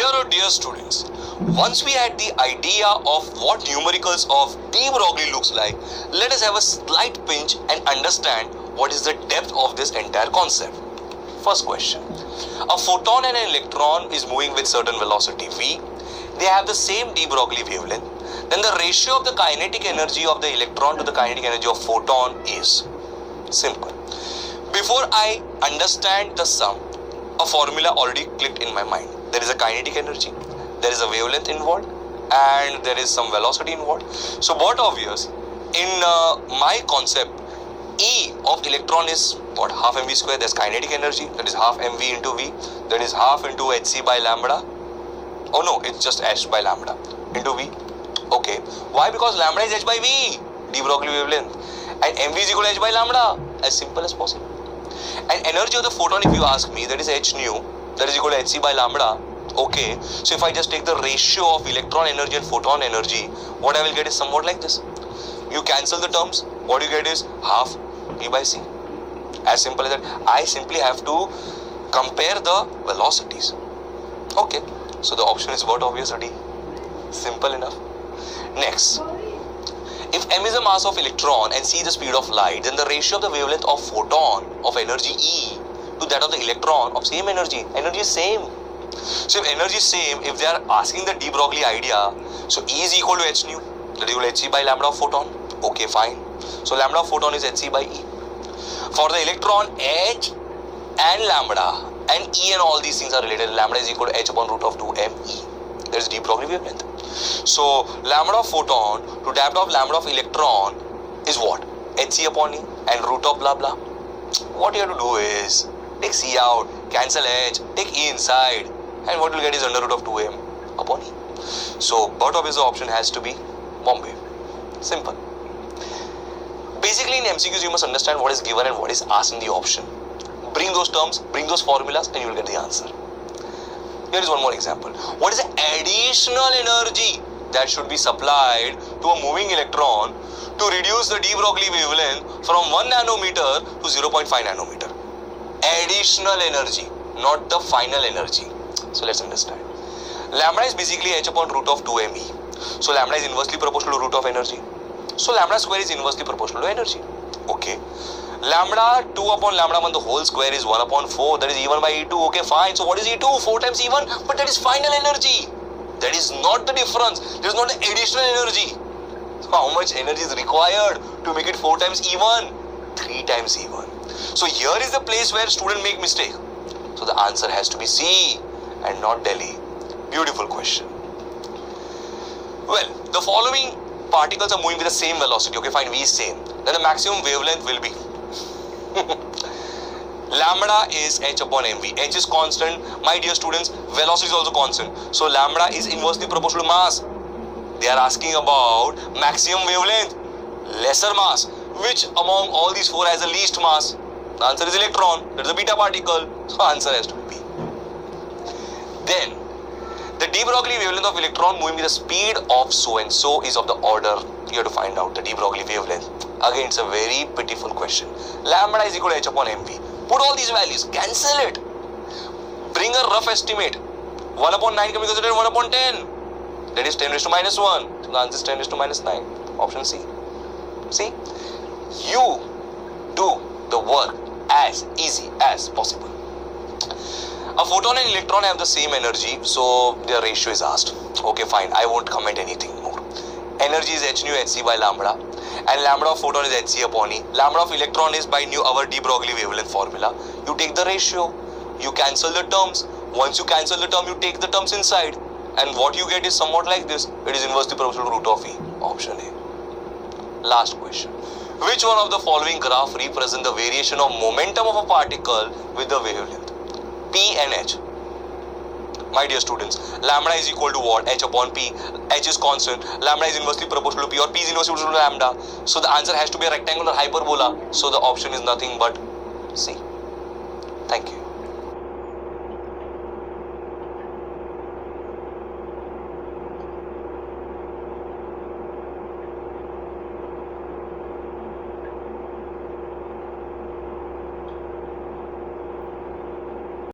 Dear students, once we had the idea of what numericals of de Broglie looks like, let us have a slight pinch and understand what is the depth of this entire concept. First question. A photon and an electron is moving with certain velocity v. They have the same de Broglie wavelength. Then the ratio of the kinetic energy of the electron to the kinetic energy of photon is simple. Before I understand the sum, a formula already clicked in my mind. There is a kinetic energy, there is a wavelength involved, and there is some velocity involved. So what obvious? In my concept, E of electron is what? Half mv square. There's kinetic energy, that is half mv into v, that is half into hc by lambda. Oh no, it's just h by lambda into v. Okay, why? Because lambda is h by v, de Broglie wavelength, and mv is equal to h by lambda, as simple as possible. And energy of the photon, if you ask me, that is h nu, that is equal to hc by lambda. Okay, so if I just take the ratio of electron energy and photon energy, what I will get is somewhat like this. You cancel the terms, what you get is half E by C. As simple as that. I simply have to compare the velocities. Okay, so the option is what? Obvious or D? Simple enough. Next, if m is the mass of electron and c the speed of light, then the ratio of the wavelength of photon of energy E to that of the electron of same energy is same. So if energy is same, if they are asking the de Broglie idea, so E is equal to h nu, that is equal to hc by lambda of photon. Okay, fine. So lambda of photon is hc by E. For the electron, h and lambda and E and all these things are related. Lambda is equal to h upon root of 2me. That is de Broglie wavelength. So lambda of photon to that of lambda of electron is what? hc upon E and root of blah blah. What you have to do is take c out, cancel h, take E inside, and what you will get is under root of 2m upon E. So but obviously the option has to be Bombay. Simple. Basically in MCQs you must understand what is given and what is asked in the option. Bring those terms, bring those formulas, and you will get the answer. Here is one more example. What is the additional energy that should be supplied to a moving electron to reduce the de Broglie wavelength from 1 nanometer to 0.5 nanometer? Additional energy, not the final energy. So let's understand. Lambda is basically h upon root of 2me. So lambda is inversely proportional to root of energy. So lambda square is inversely proportional to energy. Okay. Lambda 2 upon lambda 1, the whole square is 1 upon 4. That is E1 by E2. Okay, fine. So what is E2? 4 times E1. But that is final energy. That is not the difference. There is not the additional energy. So how much energy is required to make it 4 times E1? 3 times E1. So here is the place where student make mistake. So the answer has to be C and not Delhi. Beautiful question. Well, the following particles are moving with the same velocity. Okay, fine, V is same. Then the maximum wavelength will be lambda is h upon mv. H is constant. My dear students, velocity is also constant. So lambda is inversely proportional to mass. They are asking about maximum wavelength, lesser mass. Which among all these four has the least mass? The answer is electron. That is a beta particle. So answer has to be B. Then the de Broglie wavelength of electron moving with the speed of so and so is of the order. You have to find out the de Broglie wavelength. Again, it's a very pitiful question. Lambda is equal to h upon mv. Put all these values, cancel it. Bring a rough estimate. 1 upon 9 can be considered 1 upon 10. That is 10 raised to minus 1. So the answer is 10 raised to minus 9. Option C. See, you do the work as easy as possible. A photon and electron have the same energy, so their ratio is asked. Okay, fine. I won't comment anything more. Energy is h nu hc by lambda, and lambda of photon is hc upon E. Lambda of electron is by our de Broglie wavelength formula. You take the ratio, you cancel the terms. Once you cancel the term, you take the terms inside, and what you get is somewhat like this. It is inversely proportional to root of E. Option A. Last question. Which one of the following graph represent the variation of momentum of a particle with the wavelength? P and H. My dear students, lambda is equal to what? H upon P. H is constant. Lambda is inversely proportional to P, or P is inversely proportional to lambda. So the answer has to be a rectangular hyperbola. So the option is nothing but C. Thank you.